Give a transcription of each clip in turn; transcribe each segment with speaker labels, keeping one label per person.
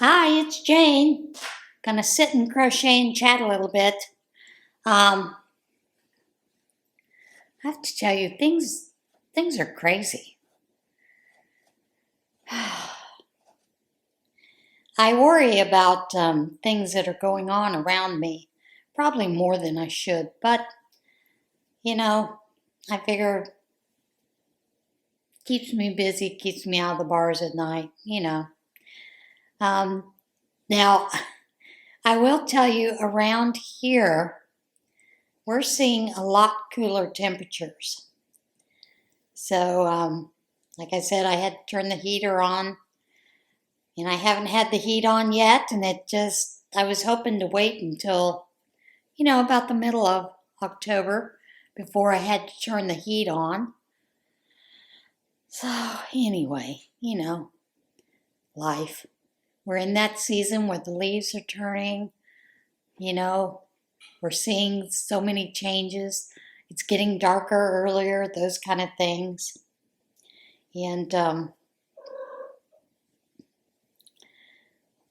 Speaker 1: Hi, it's Jane. Gonna sit and crochet and chat a little bit. I have to tell you, things are crazy. I worry about things that are going on around me, probably more than I should. But I figure keeps me busy, keeps me out of the bars at night. Now I will tell you, around here we're seeing a lot cooler temperatures. So, like I said, I had to turn the heater on, and I haven't had the heat on yet, and I was hoping to wait until, about the middle of October before I had to turn the heat on. So, anyway, life. We're in that season where the leaves are turning, we're seeing so many changes. It's getting darker earlier, those kind of things. And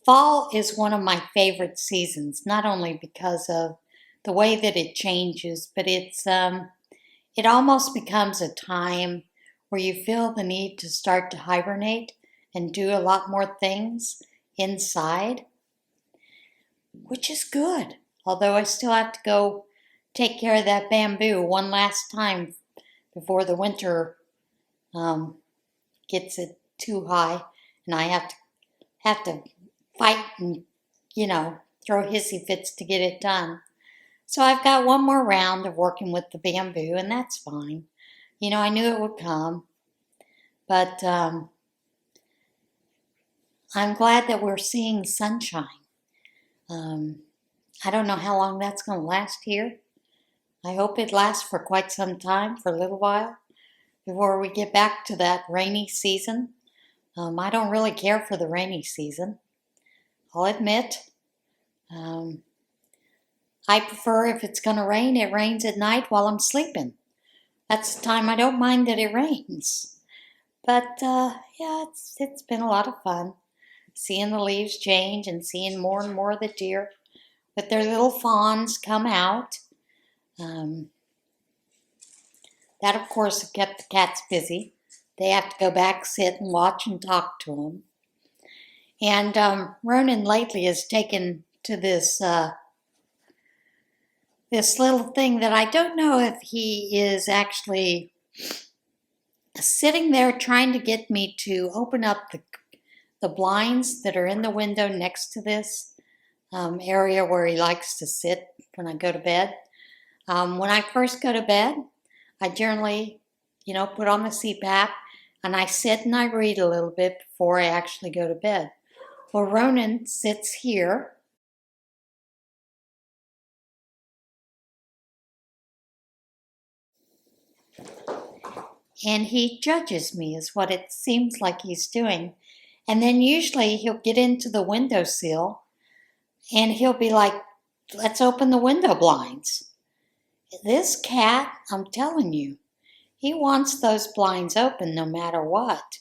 Speaker 1: fall is one of my favorite seasons, not only because of the way that it changes, but it almost becomes a time where you feel the need to start to hibernate and do a lot more things inside, which is good. Although I still have to go take care of that bamboo one last time before the winter gets it too high, and I have to fight and throw hissy fits to get it done. So I've got one more round of working with the bamboo, and that's fine. I knew it would come, but I'm glad that we're seeing sunshine. I don't know how long that's going to last here. I hope it lasts for quite some time, for a little while, before we get back to that rainy season. I don't really care for the rainy season, I'll admit. I prefer, if it's going to rain, it rains at night while I'm sleeping. That's the time I don't mind that it rains. But yeah, it's been a lot of fun seeing the leaves change and seeing more and more of the deer with their little fawns come out. That, of course, kept the cats busy. They have to go back, sit, and watch and talk to them. And Ronan lately has taken to this little thing that I don't know if he is actually sitting there trying to get me to open up the blinds that are in the window next to this area where he likes to sit when I go to bed. When I first go to bed, I generally, put on the CPAP, and I sit and I read a little bit before I actually go to bed. Well, Ronan sits here, and he judges me, is what it seems like he's doing. And then usually he'll get into the windowsill, and he'll be like, let's open the window blinds. This cat, I'm telling you, he wants those blinds open no matter what.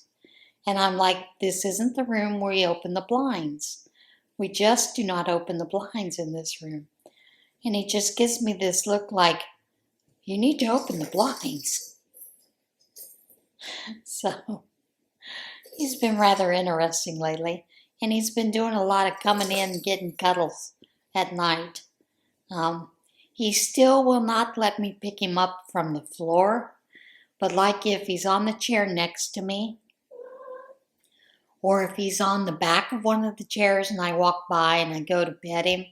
Speaker 1: And I'm like, this isn't the room where you open the blinds. We just do not open the blinds in this room. And he just gives me this look like, you need to open the blinds. So he's been rather interesting lately. And he's been doing a lot of coming in and getting cuddles at night. He still will not let me pick him up from the floor. But like if he's on the chair next to me, or if he's on the back of one of the chairs and I walk by and I go to pet him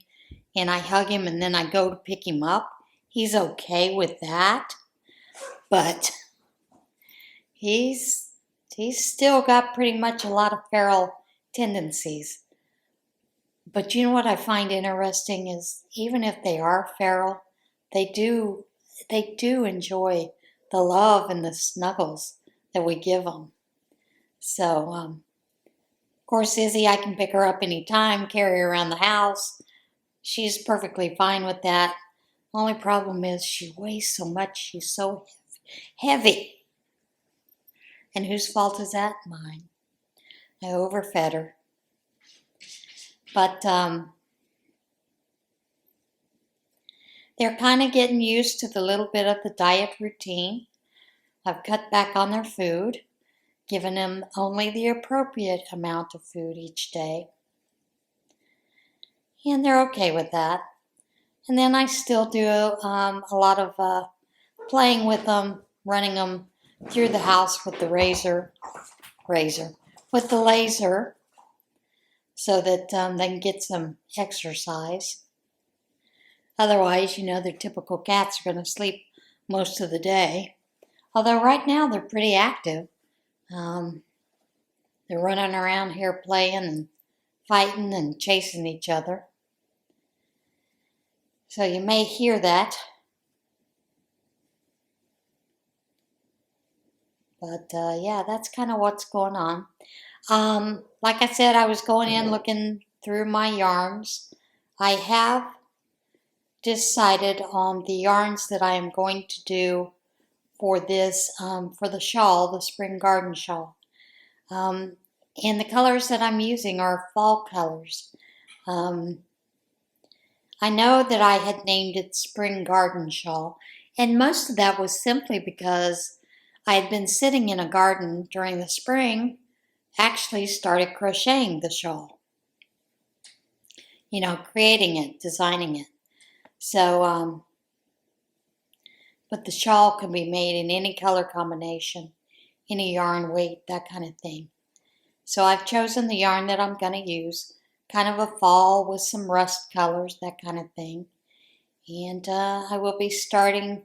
Speaker 1: and I hug him and then I go to pick him up, he's okay with that. But he's still got pretty much a lot of feral tendencies. But you know what I find interesting is, even if they are feral, they do enjoy the love and the snuggles that we give them. So, of course, Izzy, I can pick her up anytime, carry her around the house. She's perfectly fine with that. Only problem is she weighs so much. She's so heavy. And whose fault is that? Mine. I overfed her. But they're kind of getting used to the little bit of the diet routine. I've cut back on their food, given them only the appropriate amount of food each day. And they're okay with that. And then I still do a lot of playing with them, running them through the house with the with the laser, so that they can get some exercise. Otherwise, their typical cats are going to sleep most of the day. Although right now they're pretty active. They're running around here playing and fighting and chasing each other. So you may hear that. But yeah, that's kind of what's going on. Like I said, I was going in looking through my yarns. I have decided on the yarns that I am going to do for this, for the shawl, the spring garden shawl. And the colors that I'm using are fall colors. I know that I had named it Spring Garden Shawl, and most of that was simply because I had been sitting in a garden during the spring, actually started crocheting the shawl. Creating it, designing it. So, but the shawl can be made in any color combination, any yarn weight, that kind of thing. So I've chosen the yarn that I'm going to use, kind of a fall with some rust colors, that kind of thing. And I will be starting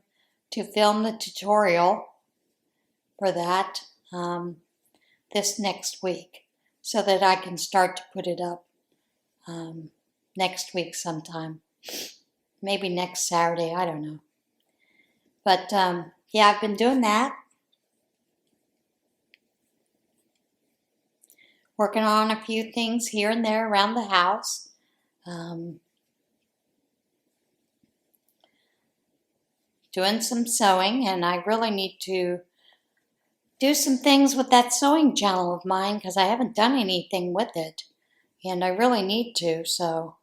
Speaker 1: to film the tutorial for that this next week, so that I can start to put it up next week sometime. Maybe next Saturday, I don't know. But yeah, I've been doing that. Working on a few things here and there around the house. Doing some sewing, and I really need to do some things with that sewing channel of mine because I haven't done anything with it, and I really need to, so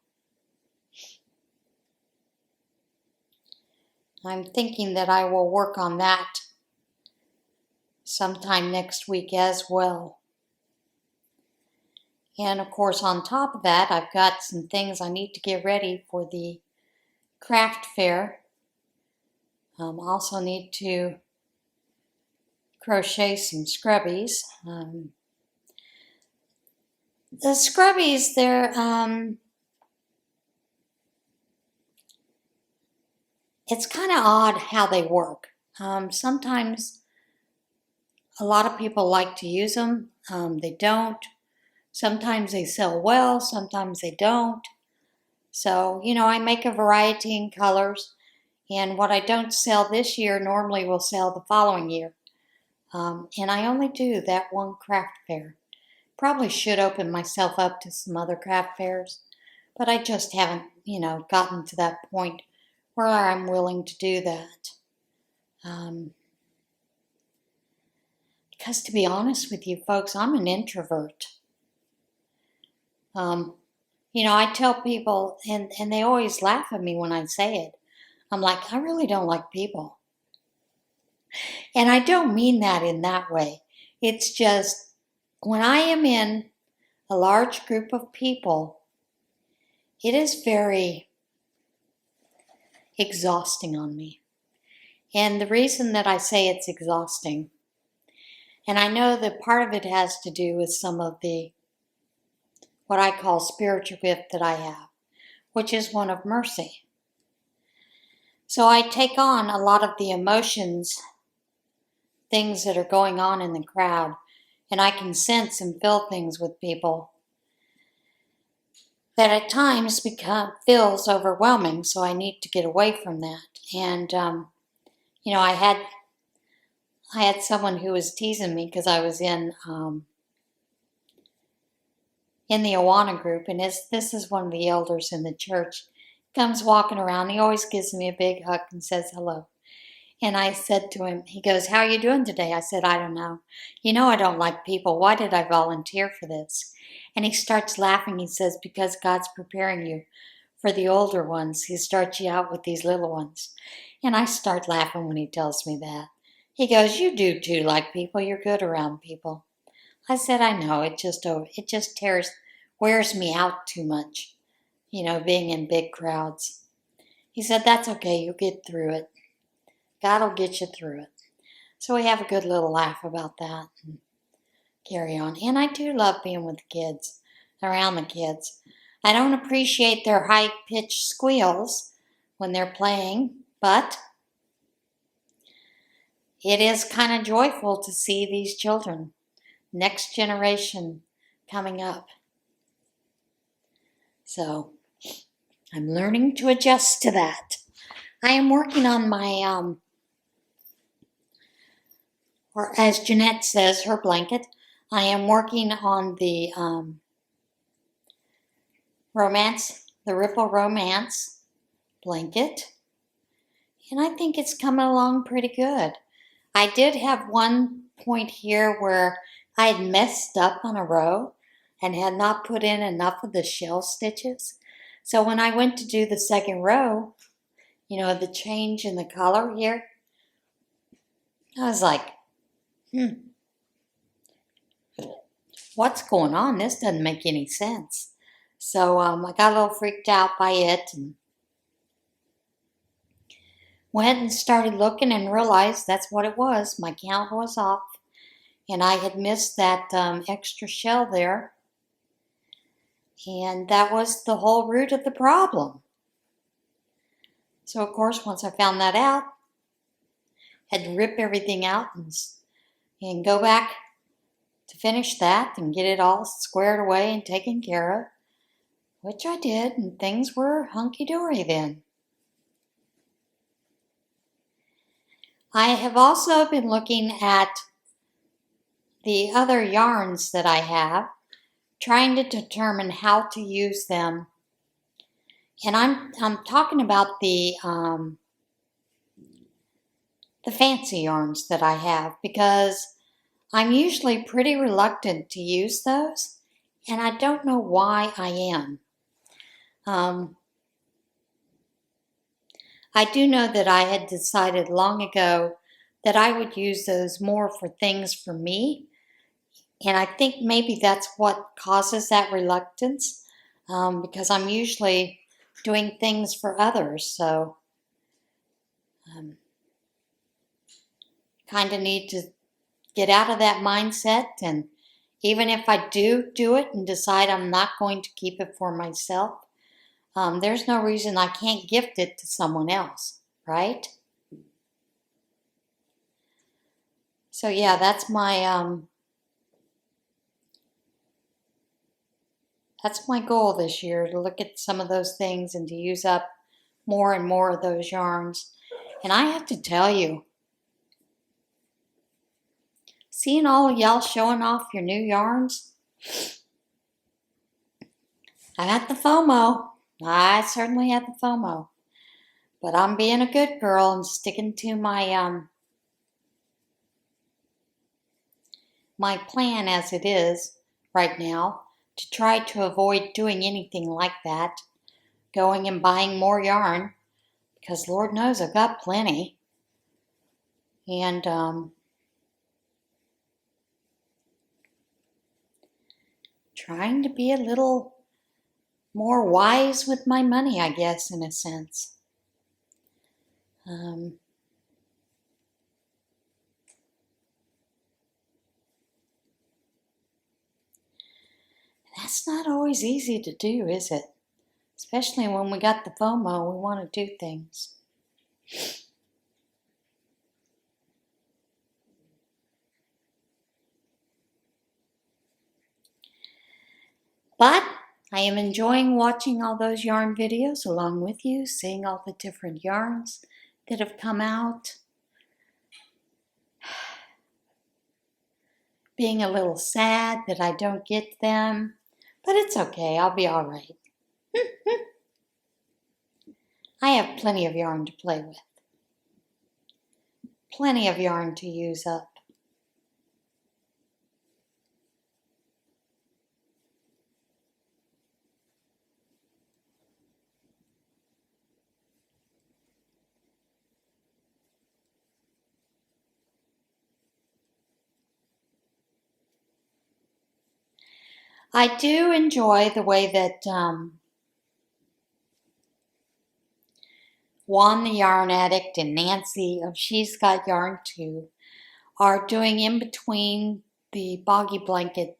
Speaker 1: I'm thinking that I will work on that sometime next week as well. And of course, on top of that, I've got some things I need to get ready for the craft fair. Also need to crochet some scrubbies. The scrubbies, they're it's kind of odd how they work. Sometimes a lot of people like to use them. They don't. Sometimes they sell well, sometimes they don't. So, I make a variety in colors, and what I don't sell this year normally will sell the following year. And I only do that one craft fair. Probably should open myself up to some other craft fairs, but I just haven't, gotten to that point where I'm willing to do that. Because to be honest with you folks, I'm an introvert. I tell people, and they always laugh at me when I say it. I'm like, I really don't like people. And I don't mean that in that way. It's just, when I am in a large group of people, it is very exhausting on me. And the reason that I say it's exhausting, and I know that part of it has to do with some of the, what I call spiritual gift that I have, which is one of mercy. So I take on a lot of the emotions, things that are going on in the crowd, and I can sense and feel things with people that at times feels overwhelming, so I need to get away from that. And, I had someone who was teasing me because I was in the Awana group, and this is one of the elders in the church. Comes walking around. He always gives me a big hug and says hello. And I said to him, he goes, "How are you doing today?" I said, "I don't know. You know I don't like people. Why did I volunteer for this?" And he starts laughing. He says, "Because God's preparing you for the older ones. He starts you out with these little ones." And I start laughing when he tells me that. He goes, "You do too like people. You're good around people." I said, "I know. It just wears me out too much, being in big crowds." He said, "That's okay. You'll get through it. God will get you through it." So we have a good little laugh about that and carry on. And I do love being with the kids, around the kids. I don't appreciate their high-pitched squeals when they're playing, but it is kind of joyful to see these children, next generation coming up. So I'm learning to adjust to that. I am working on my, or as Jeanette says, her blanket. I am working on the the Ripple Romance blanket. And I think it's coming along pretty good. I did have one point here where I had messed up on a row and had not put in enough of the shell stitches. So when I went to do the second row, the change in the color here, I was like, what's going on? This doesn't make any sense. So I got a little freaked out by it and went and started looking and realized that's what it was. My count was off and I had missed that extra shell there. And that was the whole root of the problem. So of course, once I found that out, had to rip everything out and go back to finish that and get it all squared away and taken care of, which I did, and things were hunky-dory then. I have also been looking at the other yarns that I have, trying to determine how to use them. And I'm talking about the fancy yarns that I have, because I'm usually pretty reluctant to use those, and I don't know why I am. I do know that I had decided long ago that I would use those more for things for me, and I think maybe that's what causes that reluctance, because I'm usually doing things for others, so kind of need to get out of that mindset. And even if I do it and decide I'm not going to keep it for myself, there's no reason I can't gift it to someone else, right? So yeah, that's my goal this year, to look at some of those things and to use up more and more of those yarns. And I have to tell you, seeing all of y'all showing off your new yarns, I had the FOMO. I certainly had the FOMO. But I'm being a good girl and sticking to my my plan as it is right now, to try to avoid doing anything like that, going and buying more yarn, because Lord knows I've got plenty. And trying to be a little more wise with my money, I guess, in a sense. That's not always easy to do, is it? Especially when we got the FOMO, we want to do things. But I am enjoying watching all those yarn videos along with you, seeing all the different yarns that have come out. Being a little sad that I don't get them, but it's okay, I'll be all right. I have plenty of yarn to play with. plenty of yarn to use up. I do enjoy the way that Juan the Yarn Addict and Nancy of She's Got Yarn Too are doing in between the Boggy Blanket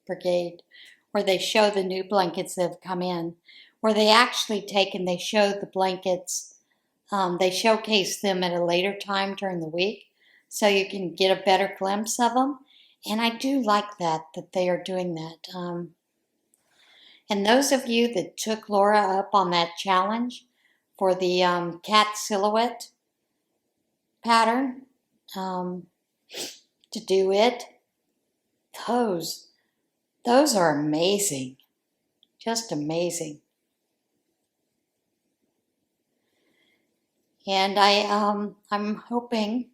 Speaker 1: Brigade, where they show the new blankets that have come in, where they actually take and they show the blankets, they showcase them at a later time during the week so you can get a better glimpse of them. And I do like that they are doing that. And those of you that took Laura up on that challenge for the cat silhouette pattern, to do it, those are amazing, just amazing. And I'm hoping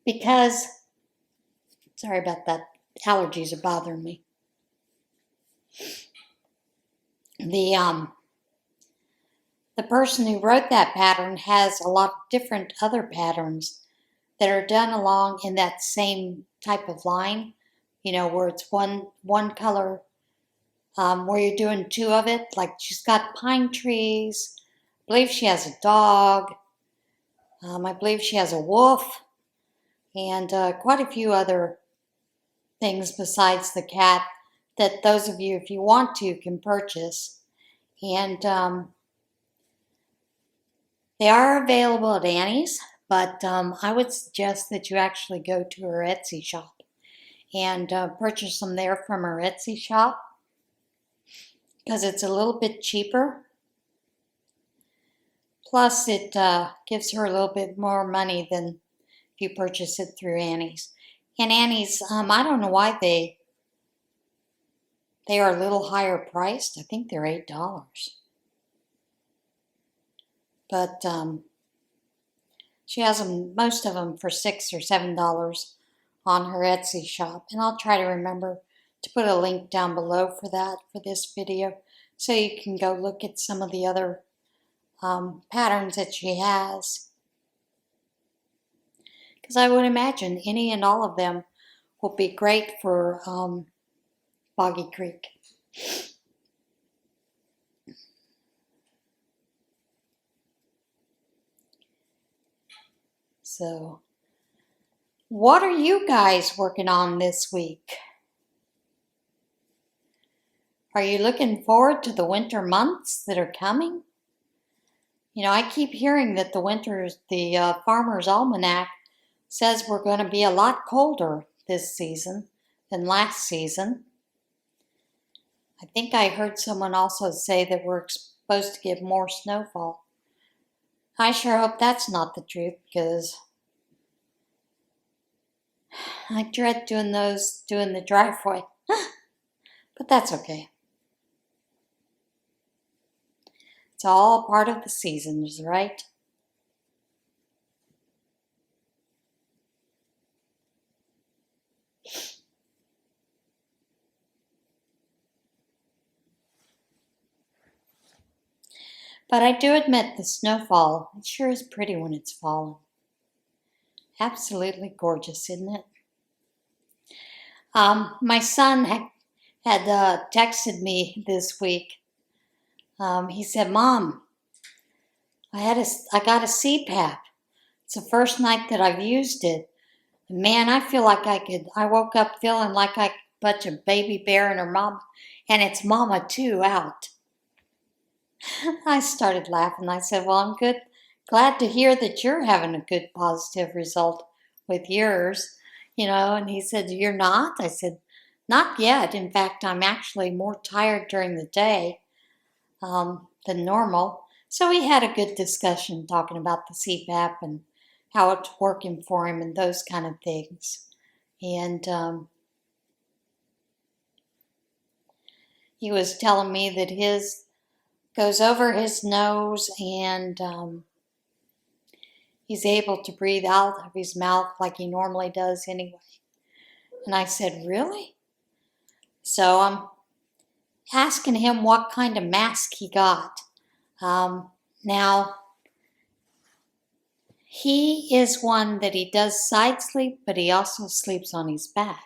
Speaker 1: because, sorry about that, allergies are bothering me. The person who wrote that pattern has a lot of different other patterns that are done along in that same type of line, you know, where it's one color, where you're doing two of it. Like she's got pine trees, I believe she has a dog, I believe she has a wolf, and quite a few other things besides the cat that those of you, if you want to, can purchase. And they are available at Annie's, but I would suggest that you actually go to her Etsy shop and purchase them there from her Etsy shop, because it's a little bit cheaper. Plus, it gives her a little bit more money than if you purchase it through Annie's. And Annie's, I don't know why they are a little higher priced. I think they're $8. But she has them, most of them, for $6 or $7 on her Etsy shop. And I'll try to remember to put a link down below for that, for this video, so you can go look at some of the other patterns that she has. Because I would imagine any and all of them will be great for Boggy Creek. So, what are you guys working on this week? Are you looking forward to the winter months that are coming? You know, I keep hearing that the Farmer's Almanac says we're going to be a lot colder this season than last season. I think I heard someone also say that we're supposed to get more snowfall. I sure hope that's not the truth, because I dread doing the driveway. But that's okay. It's all part of the seasons, right? But I do admit the snowfall, it sure is pretty when it's falling. Absolutely gorgeous, isn't it? My son had texted me this week. He said, "Mom, I got a CPAP. It's the first night that I've used it. Man, I feel like I woke up feeling like I could punch a baby bear and her mom, and it's mama too, out." I started laughing. I said, "Well, I'm glad to hear that you're having a good positive result with yours, you know." And he said, "You're not?" I said, "Not yet. In fact, I'm actually more tired during the day than normal." So we had a good discussion talking about the CPAP and how it's working for him and those kind of things. And he was telling me that his goes over his nose, and he's able to breathe out of his mouth like he normally does anyway. And I said, really? So I'm asking him what kind of mask he got. Now, he is one that he does side sleep, but he also sleeps on his back.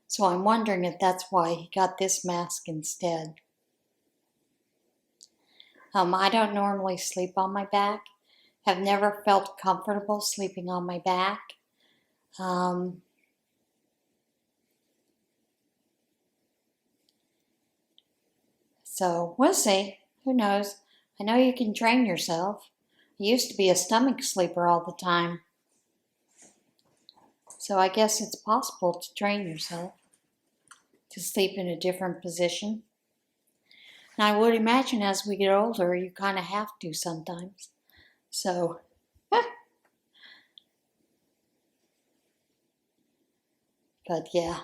Speaker 1: So I'm wondering if that's why he got this mask instead. I don't normally sleep on my back. Have never felt comfortable sleeping on my back. So we'll see. Who knows? I know you can train yourself. I used to be a stomach sleeper all the time. So I guess it's possible to train yourself to sleep in a different position. And I would imagine as we get older, you kind of have to sometimes. So, but yeah.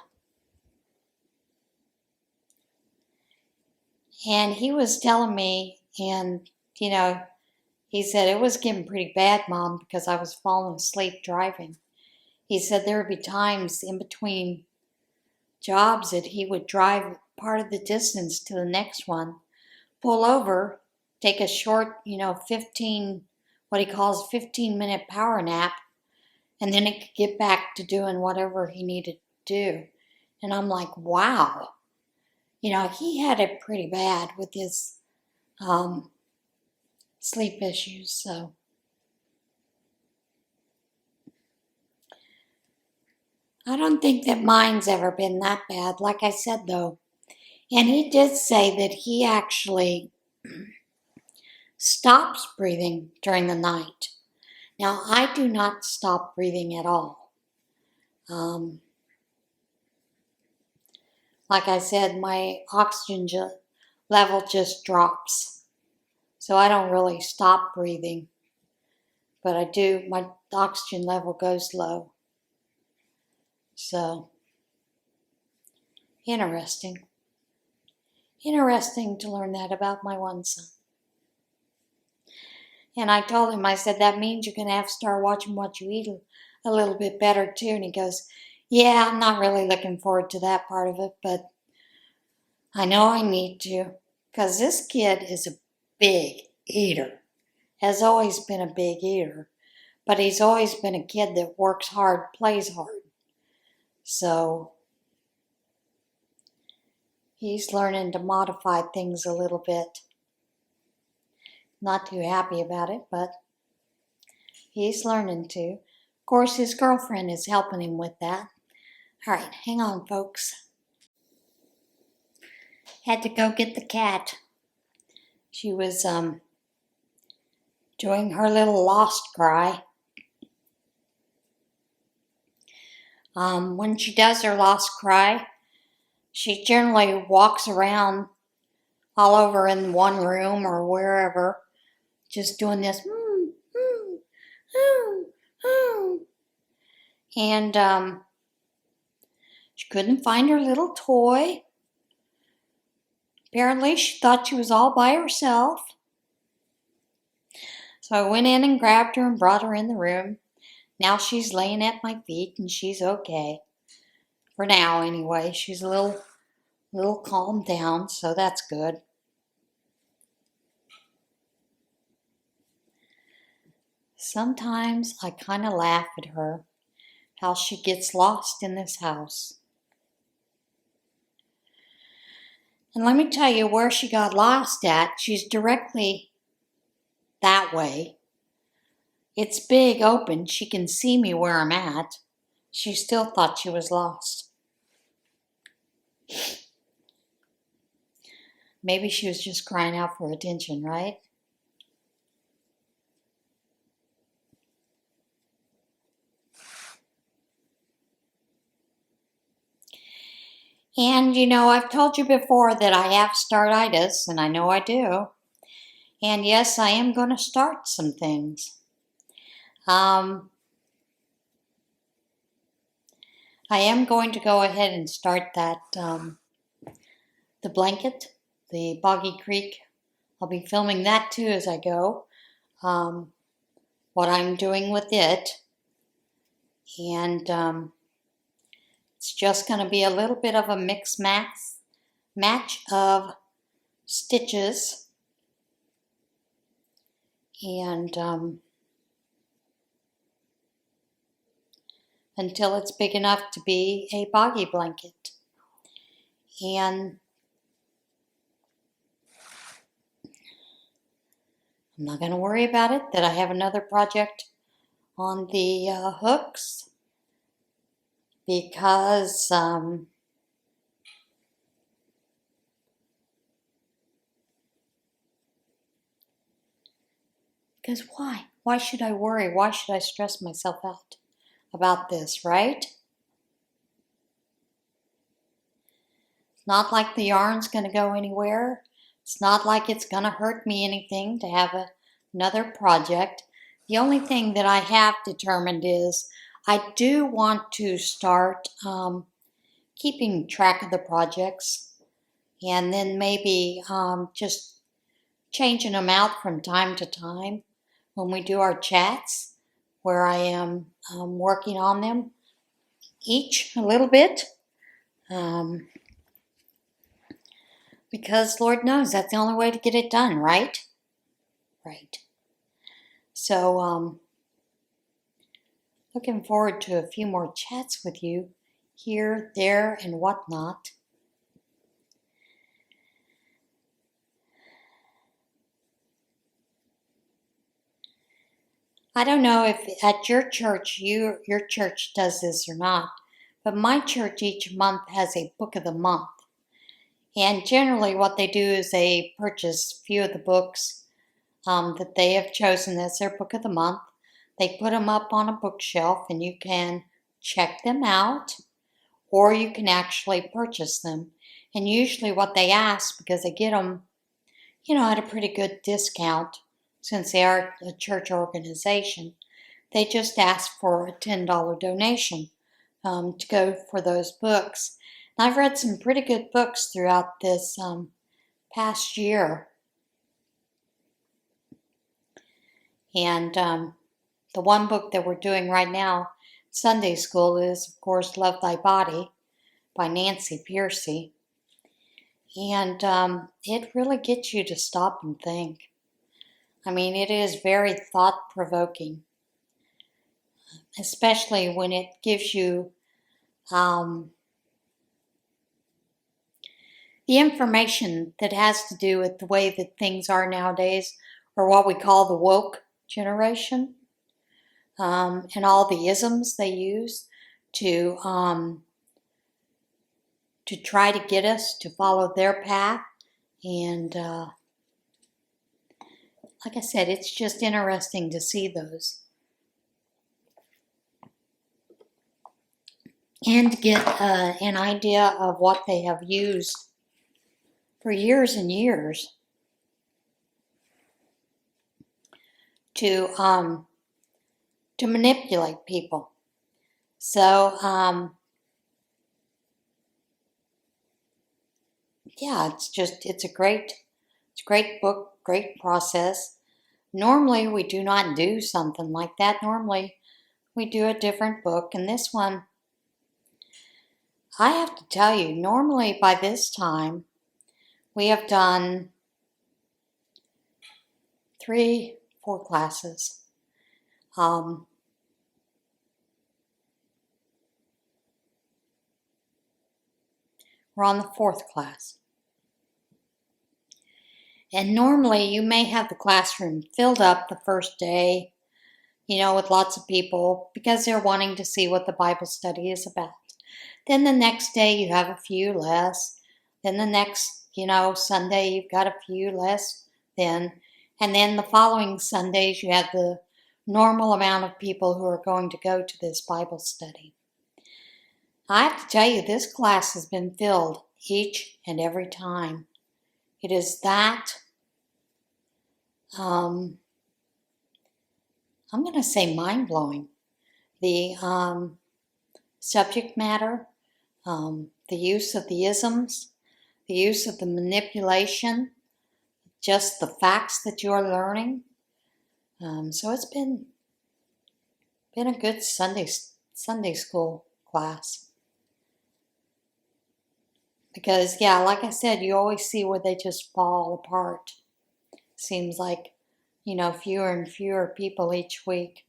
Speaker 1: And he was telling me, and you know, he said it was getting pretty bad, Mom, because I was falling asleep driving. He said there would be times in between jobs that he would drive part of the distance to the next one, pull over, take a short, 15, what he calls 15-minute power nap, and then he could get back to doing whatever he needed to do. And I'm like, wow. He had it pretty bad with his sleep issues, so. I don't think that mine's ever been that bad, like I said, though. And he did say that he actually stops breathing during the night. Now, I do not stop breathing at all. Like I said, my oxygen level just drops. So I don't really stop breathing. But I do, my oxygen level goes low. So, interesting. Interesting to learn that about my one son. And I told him, I said, that means you're going to have to start watching what you eat a little bit better too. And he goes, yeah, I'm not really looking forward to that part of it, but I know I need to. Because this kid is a big eater. Has always been a big eater. But he's always been a kid that works hard, plays hard. So he's learning to modify things a little bit. Not too happy about it, but he's learning to. Of course, his girlfriend is helping him with that. All right, hang on, folks. Had to go get the cat. She was doing her little lost cry. When she does her lost cry, she generally walks around all over in one room or wherever, just doing this, and she couldn't find her little toy. Apparently, she thought she was all by herself. So I went in and grabbed her and brought her in the room. Now she's laying at my feet and she's okay. For now, anyway. She's a little calmed down, so that's good. Sometimes I kind of laugh at her, how she gets lost in this house. And let me tell you where she got lost at. She's directly that way. It's big open. She can see me where I'm at. She still thought she was lost. Maybe she was just crying out for attention, right? And, I've told you before that I have startitis, and I know I do. And yes, I am going to start some things. I am going to go ahead and start that, the blanket, the Boggy Creek I'll be filming that too as I go, what I'm doing with it. And it's just going to be a little bit of a match of stitches. And until it's big enough to be a boggy blanket. And I'm not going to worry about it, that I have another project on the hooks, because why? Why should I worry? Why should I stress myself out about this, right? It's not like the yarn's going to go anywhere. It's not like it's going to hurt me anything to have another project. The only thing that I have determined is I do want to start keeping track of the projects, and then maybe just changing them out from time to time when we do our chats, where I am working on them each a little bit. Because Lord knows that's the only way to get it done, right? Right. So, looking forward to a few more chats with you here, there, and whatnot. I don't know if at your church, your church does this or not, but my church each month has a book of the month. And generally what they do is they purchase a few of the books that they have chosen as their book of the month. They put them up on a bookshelf and you can check them out, or you can actually purchase them. And usually what they ask, because they get them, at a pretty good discount, since they are a church organization, they just ask for a $10 donation to go for those books. And I've read some pretty good books throughout this past year. And the one book that we're doing right now, Sunday School, is, of course, Love Thy Body by Nancy Piercy. And it really gets you to stop and think. I mean, it is very thought-provoking, especially when it gives you the information that has to do with the way that things are nowadays, or what we call the woke generation, and all the isms they use to try to get us to follow their path. And like I said, it's just interesting to see those. And get an idea of what they have used for years and years to manipulate people. So, yeah, it's a great book, great process. Normally we do not do something like that. Normally we do a different book, and this one, I have to tell you, normally by this time we have done 3-4 classes. We're on the 4th class. And normally you may have the classroom filled up the first day, with lots of people, because they're wanting to see what the Bible study is about. Then the next day you have a few less. Then the next, Sunday you've got a few less then. And then the following Sundays you have the normal amount of people who are going to go to this Bible study. I have to tell you, this class has been filled each and every time. It is that, I'm going to say mind-blowing. The subject matter, the use of the isms, the use of the manipulation, just the facts that you're learning. So it's been a good Sunday school class. Because, yeah, like I said, you always see where they just fall apart. Seems like, fewer and fewer people each week.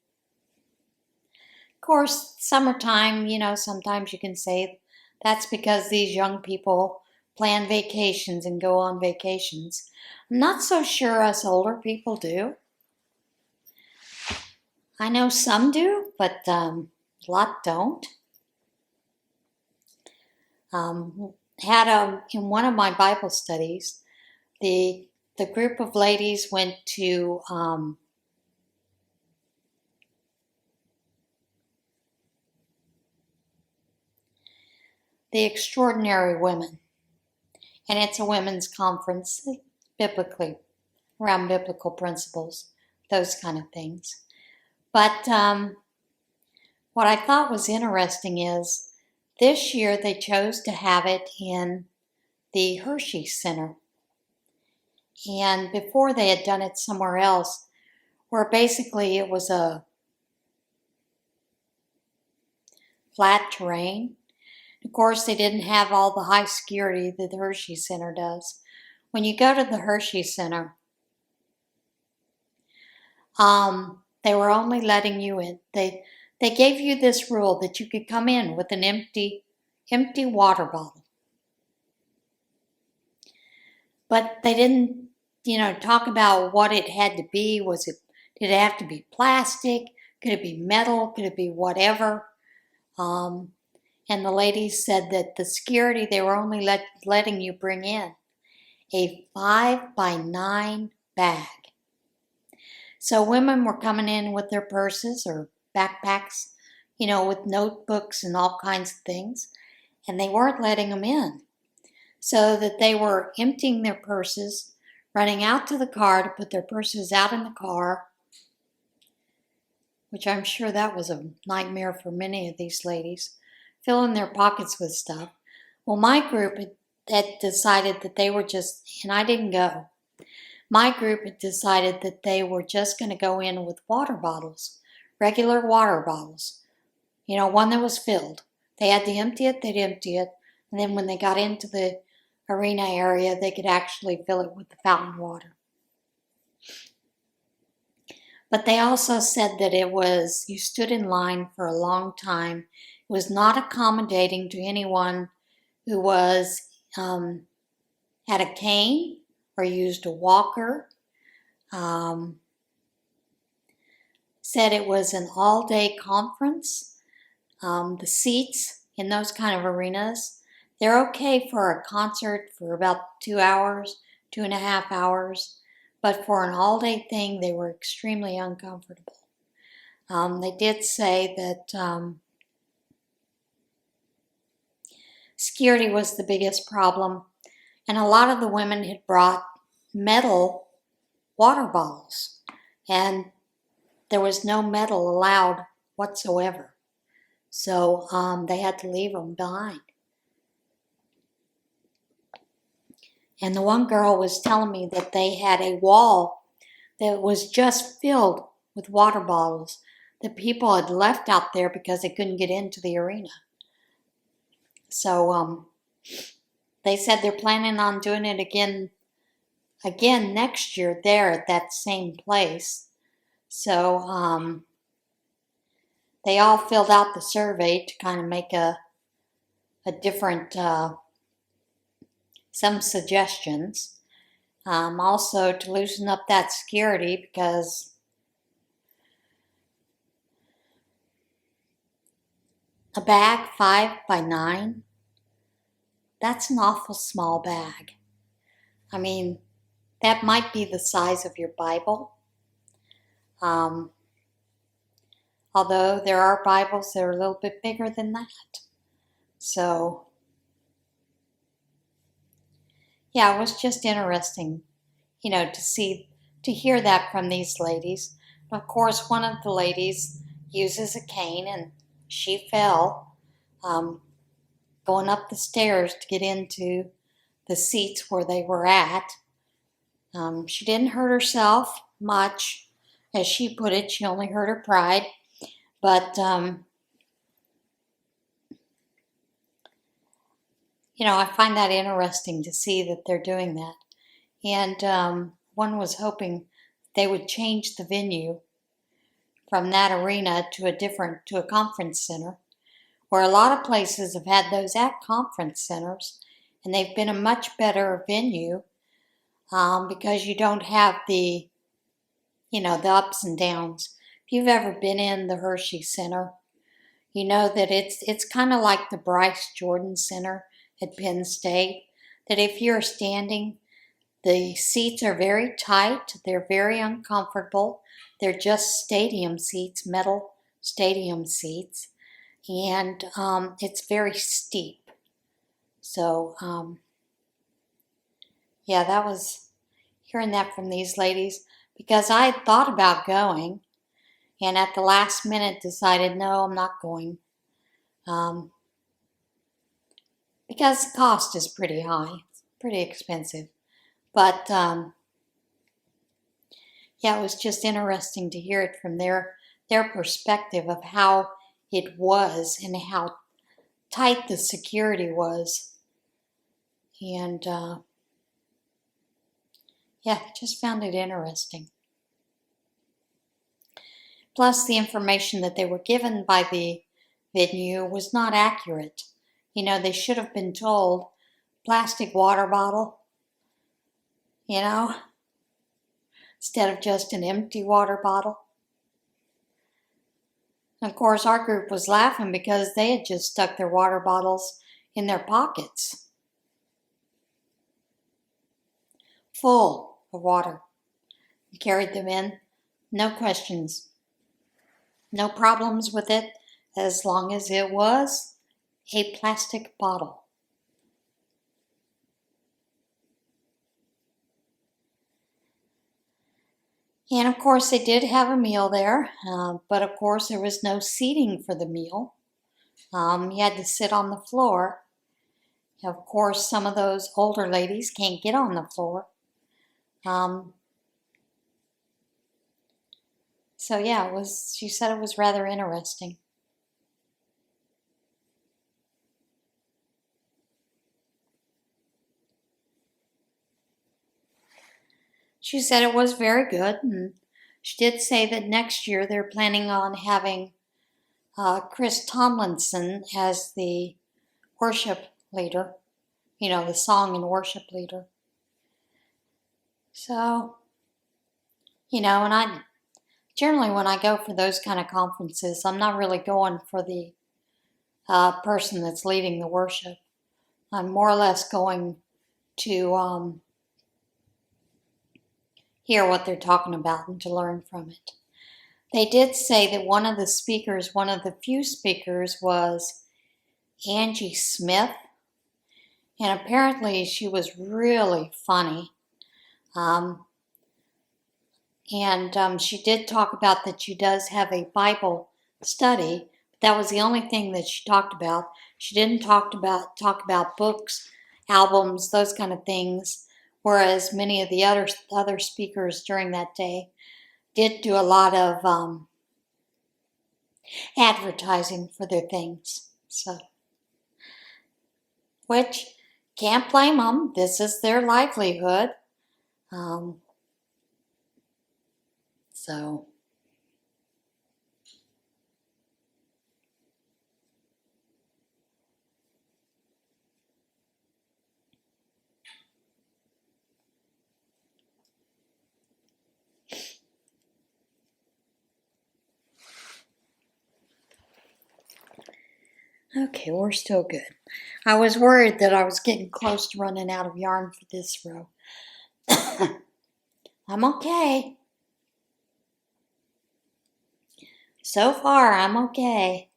Speaker 1: Of course, summertime, sometimes you can say that's because these young people plan vacations and go on vacations. I'm not so sure us older people do. I know some do, but a lot don't. In one of my Bible studies, the group of ladies went to the Extraordinary Women, and it's a women's conference, biblically, around biblical principles, those kind of things. But what I thought was interesting is this year they chose to have it in the Hershey Center. And before they had done it somewhere else, where basically it was a flat terrain. Of course, they didn't have all the high security that the Hershey Center does. When you go to the Hershey Center, they were only letting you in. They gave you this rule that you could come in with an empty water bottle. But they didn't, talk about what it had to be. Did it have to be plastic? Could it be metal? Could it be whatever? And the ladies said that the security, they were only letting you bring in a 5x9 bag. So women were coming in with their purses or backpacks, with notebooks and all kinds of things, and they weren't letting them in. So that they were emptying their purses, running out to the car to put their purses out in the car, which I'm sure that was a nightmare for many of these ladies, filling their pockets with stuff. Well, my group had decided that they were and I didn't go. My group had decided that they were just going to go in with water bottles, regular water bottles, one that was filled. They had to empty it, they'd empty it, and then when they got into the arena area, they could actually fill it with the fountain water. But they also said that you stood in line for a long time. It was not accommodating to anyone who had a cane or used a walker. Said it was an all-day conference. The seats in those kind of arenas, they're okay for a concert for about 2 hours, 2.5 hours, but for an all-day thing, they were extremely uncomfortable. They did say that security was the biggest problem, and a lot of the women had brought metal water bottles, and there was no metal allowed whatsoever. So they had to leave them behind. And the one girl was telling me that they had a wall that was just filled with water bottles that people had left out there because they couldn't get into the arena. So they said they're planning on doing it again next year there at that same place. So they all filled out the survey to kind of make a different, some suggestions. Also to loosen up that security, because a bag 5x9, that's an awful small bag. I mean, that might be the size of your Bible. Although there are Bibles that are a little bit bigger than that. So, yeah, it was just interesting, to hear that from these ladies. Of course, one of the ladies uses a cane, and she fell going up the stairs to get into the seats where they were at. She didn't hurt herself much, as she put it. She only hurt her pride. But, you know, I find that interesting to see that they're doing that. And one was hoping they would change the venue from that arena to a conference center, where a lot of places have had those at conference centers, and they've been a much better venue because you don't have the, you know, the ups and downs. If you've ever been in the Hershey Center, you know that it's kind of like the Bryce Jordan Center at Penn State, that if you're standing, the seats are very tight, they're very uncomfortable. They're just stadium seats, metal stadium seats, and it's very steep. So, yeah, that was hearing that from these ladies, because I had thought about going, and at the last minute decided, no, I'm not going. Because the cost is pretty high. It's pretty expensive. But, yeah, it was just interesting to hear it from their perspective of how it was and how tight the security was. And, yeah, just found it interesting. Plus, the information that they were given by the venue was not accurate. You know, they should have been told plastic water bottle, you know, instead of just an empty water bottle. And of course, our group was laughing because they had just stuck their water bottles in their pockets, full of water, and carried them in. No questions, no problems with it, as long as it was a plastic bottle. And of course, they did have a meal there, but of course, there was no seating for the meal. You had to sit on the floor. Of course, some of those older ladies can't get on the floor. So yeah, she said it was rather interesting. She said it was very good, and she did say that next year they're planning on having Chris Tomlinson as the worship leader, you know, the song and worship leader. So, you know, and I generally, when I go for those kind of conferences, I'm not really going for the person that's leading the worship. I'm more or less going to hear what they're talking about and to learn from it. They did say that one of the few speakers, was Angie Smith, and apparently she was really funny. She did talk about that she does have a Bible study, but that was the only thing that she talked about. She didn't talk about books, albums, those kind of things, whereas many of the other speakers during that day did do a lot of advertising for their things. So, which, can't blame them. This is their livelihood. So, okay, we're still good. I was worried that I was getting close to running out of yarn for this row. I'm okay. So far, I'm okay.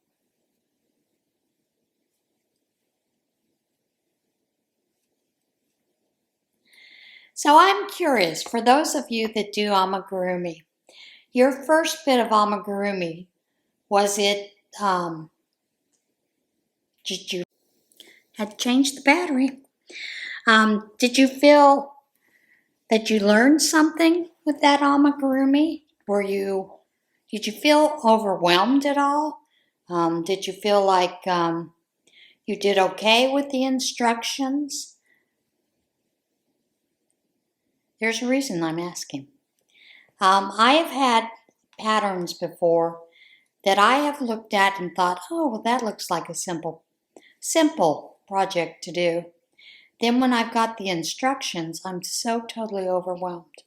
Speaker 1: So I'm curious, for those of you that do amigurumi, your first bit of amigurumi, was it, did you, had to change the battery. Did you feel that you learned something with that amigurumi? Did you feel overwhelmed at all? Did you feel like you did okay with the instructions? There's a reason I'm asking. I have had patterns before that I have looked at and thought, oh, well, that looks like a simple project to do. Then when I've got the instructions, I'm so totally overwhelmed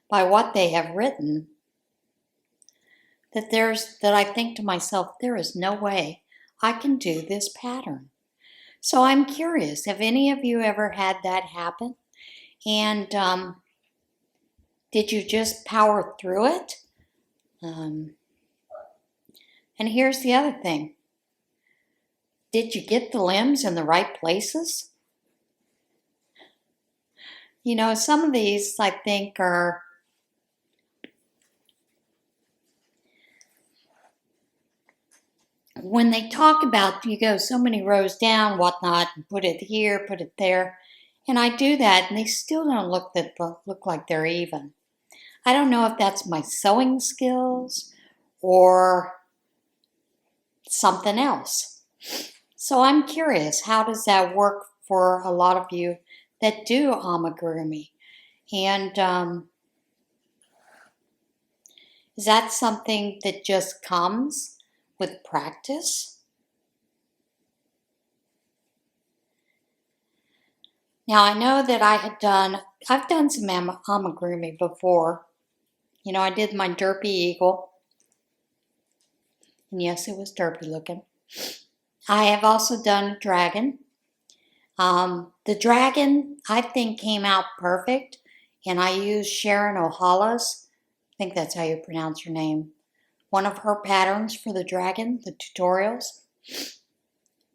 Speaker 1: by what they have written that I think to myself, there is no way I can do this pattern. So I'm curious, have any of you ever had that happen? And did you just power through it? And here's the other thing. Did you get the limbs in the right places? You know, some of these I think are when they talk about you go so many rows down, whatnot, and put it here, put it there, and I do that, and they still don't look like they're even. I don't know if that's my sewing skills or something else. So I'm curious, how does that work for a lot of you that do amigurumi? And is that something that just comes with practice? Now I know that I've done some amigurumi before. You know, I did my derpy eagle. And yes, it was derpy looking. I have also done a dragon. The dragon, I think, came out perfect. And I used Sharon O'Hala's, I think that's how you pronounce her name, one of her patterns for the dragon, the tutorials.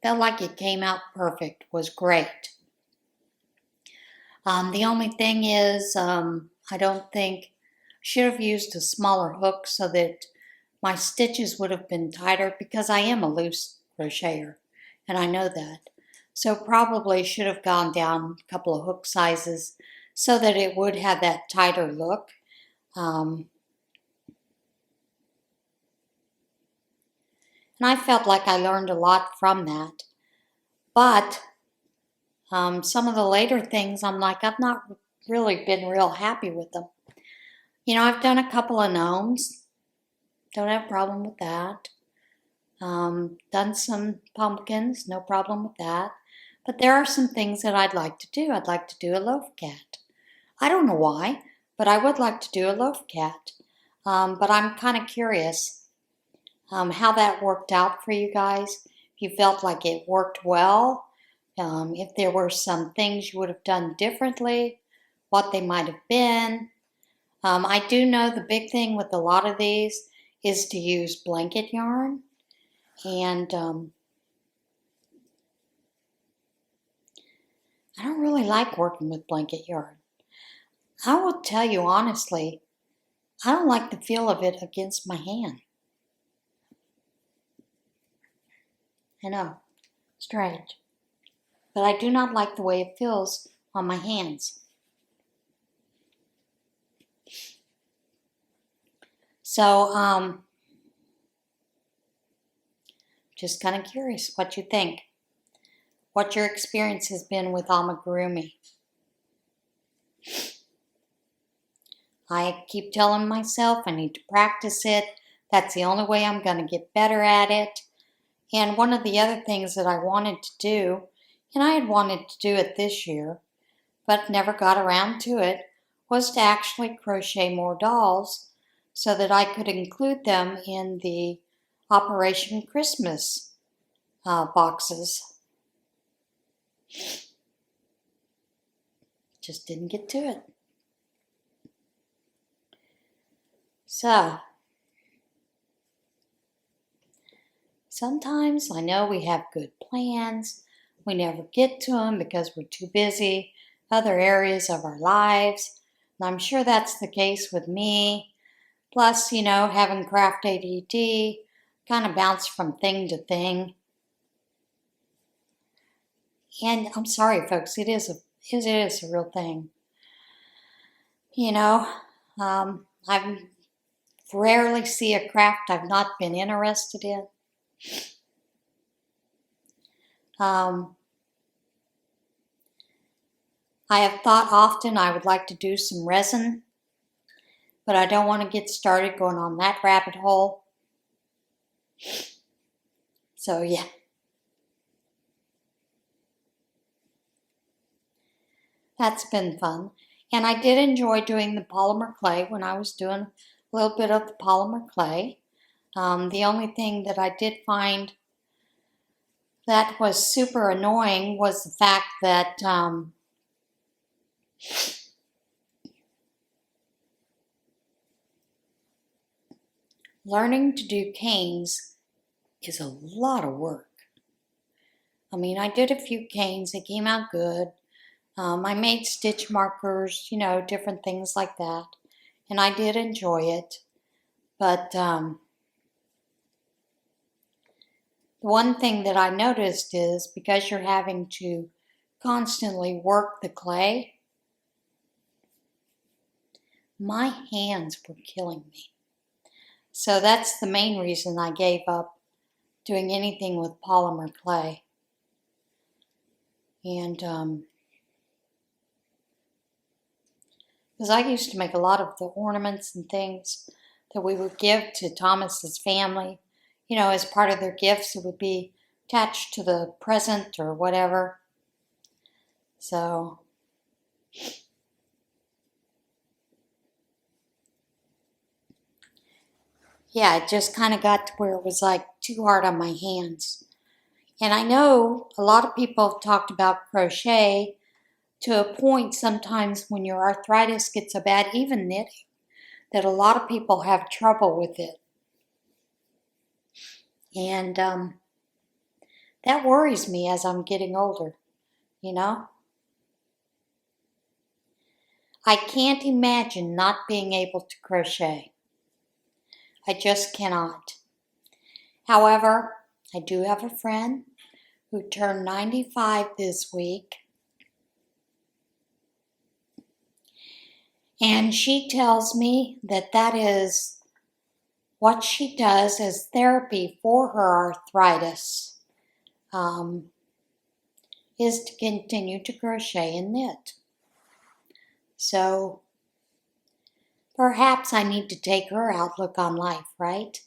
Speaker 1: Felt like it came out perfect, was great. The only thing is, I don't think, should have used a smaller hook so that my stitches would have been tighter because I am a loose crocheter and I know that. So probably should have gone down a couple of hook sizes so that it would have that tighter look. And I felt like I learned a lot from that. But some of the later things, I'm like, I've not really been real happy with them. You know, I've done a couple of gnomes. Don't have a problem with that. Done some pumpkins. No problem with that. But there are some things that I'd like to do. I'd like to do a loaf cat. I don't know why, but I would like to do a loaf cat. But I'm kind of curious how that worked out for you guys. If you felt like it worked well. If there were some things you would have done differently, what they might have been. I do know the big thing with a lot of these is to use blanket yarn. And I don't really like working with blanket yarn. I will tell you honestly, I don't like the feel of it against my hand. I know, strange. But I do not like the way it feels on my hands. So, just kind of curious what you think. What your experience has been with amigurumi. I keep telling myself I need to practice it. That's the only way I'm going to get better at it. And one of the other things that I wanted to do, and I had wanted to do it this year, but never got around to it, was to actually crochet more dolls so that I could include them in the Operation Christmas boxes. Just didn't get to it. So, sometimes I know we have good plans. We never get to them because we're too busy, other areas of our lives. And I'm sure that's the case with me. Plus, you know, having craft ADD, kind of bounce from thing to thing. And I'm sorry, folks, it is a real thing. You know, I rarely see a craft I've not been interested in. Um, I have thought often I would like to do some resin, but I don't want to get started going on that rabbit hole. So yeah. That's been fun. And I did enjoy doing the polymer clay when I was doing a little bit of the polymer clay. The only thing that I did find that was super annoying was the fact that learning to do canes is a lot of work. I mean, I did a few canes, they came out good. I made stitch markers, you know, different things like that. And I did enjoy it. But the one thing that I noticed is because you're having to constantly work the clay, my hands were killing me. So that's the main reason I gave up doing anything with polymer clay. And because I used to make a lot of the ornaments and things that we would give to Thomas's family, you know, as part of their gifts, it would be attached to the present or whatever. So yeah, it just kind of got to where it was like too hard on my hands. And I know a lot of people have talked about crochet to a point sometimes when your arthritis gets so bad, even knitting, that a lot of people have trouble with it. And that worries me as I'm getting older, you know? I can't imagine not being able to crochet. I just cannot. However, I do have a friend who turned 95 this week. And she tells me that that is what she does as therapy for her arthritis, is to continue to crochet and knit. So perhaps I need to take her outlook on life, right?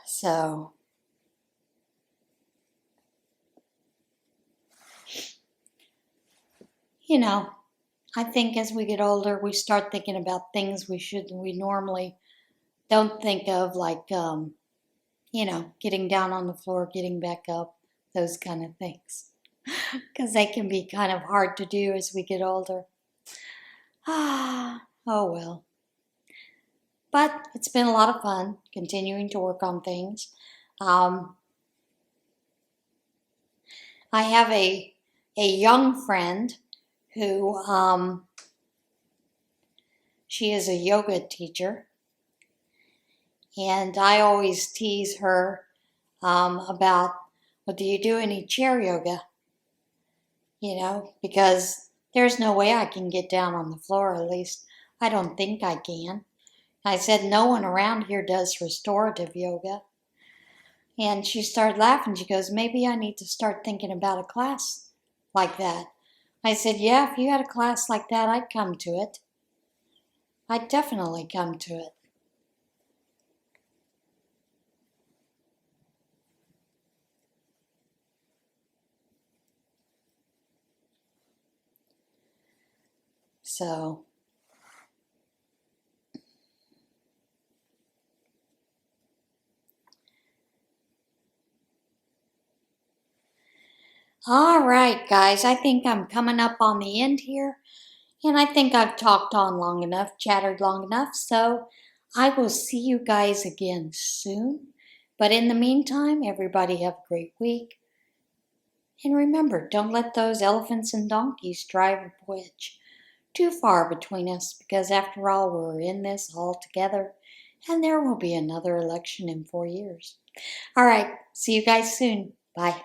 Speaker 1: So, you know, I think as we get older, we start thinking about things we normally don't think of, like, you know, getting down on the floor, getting back up, those kind of things. Because they can be kind of hard to do as we get older. Ah, oh well. But it's been a lot of fun continuing to work on things. I have a young friend who she is a yoga teacher, and I always tease her about, well, do you do any chair yoga? You know, because there's no way I can get down on the floor, at least I don't think I can. I said, no one around here does restorative yoga. And she started laughing. She goes, maybe I need to start thinking about a class like that. I said, yeah, if you had a class like that, I'd come to it. I'd definitely come to it. So, all right, guys, I think I'm coming up on the end here. And I think I've talked on long enough, chattered long enough. So I will see you guys again soon. But in the meantime, everybody have a great week. And remember, don't let those elephants and donkeys drive a wedge too far between us, because after all, we're in this all together and there will be another election in 4 years. All right, see you guys soon. Bye.